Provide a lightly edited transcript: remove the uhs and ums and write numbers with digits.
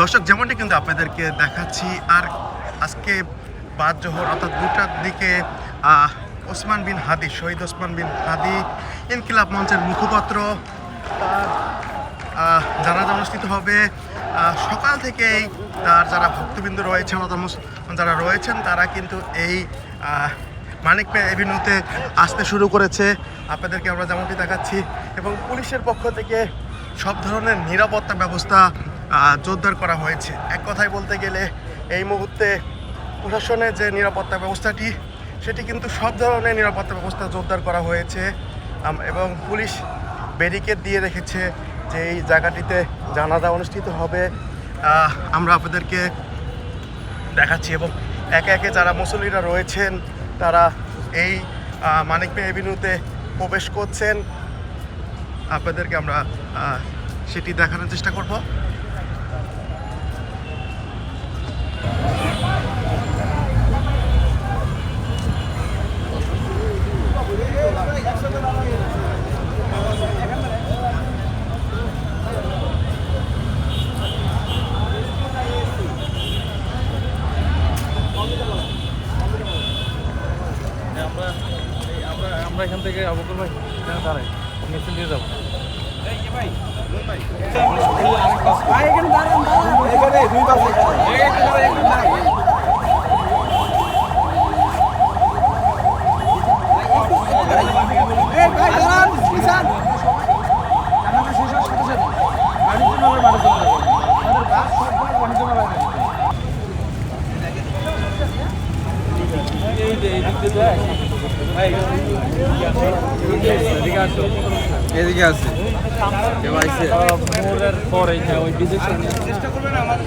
দর্শক, যেমনটি কিন্তু আপনাদেরকে দেখাচ্ছি, আর আজকে বাদ জোহর অর্থাৎ 2টার দিকে ওসমান বিন হাদি, শহীদ ওসমান বিন হাদি ইনকিলাব মঞ্চের মুখপাত্র, তার জানাজা অনুষ্ঠিত হবে। সকাল থেকেই তার যারা ভক্তবৃন্দ রয়েছেন অথবা যারা রয়েছেন তারা কিন্তু এই মানিক মিয়া এভিনিউতে আসতে শুরু করেছে, আপনাদেরকে আমরা যেমনটি দেখাচ্ছি। এবং পুলিশের পক্ষ থেকে সব ধরনের নিরাপত্তা ব্যবস্থা জোরদার করা হয়েছে। এক কথায় বলতে গেলে এই মুহূর্তে প্রশাসনের যে নিরাপত্তা ব্যবস্থাটি সেটি কিন্তু সব ধরনের নিরাপত্তা ব্যবস্থা জোরদার করা হয়েছে এবং পুলিশ ব্যারিকেড দিয়ে রেখেছে যে এই জায়গাটিতে জানাজা অনুষ্ঠিত হবে। আমরা আপনাদেরকে দেখাচ্ছি এবং একে একে যারা মুসল্লিরা রয়েছেন তারা এই মানিক মিয়া এভিনিউতে প্রবেশ করছেন, আপনাদেরকে আমরা সেটি দেখানোর চেষ্টা করব। আমরা এখান থেকে আবুকর ভাই দাঁড়াই মেশিন দিয়ে যাবো। এদিকে আছে মোড়ের পরে ওই বিজেপি চেষ্টা করবেন আমার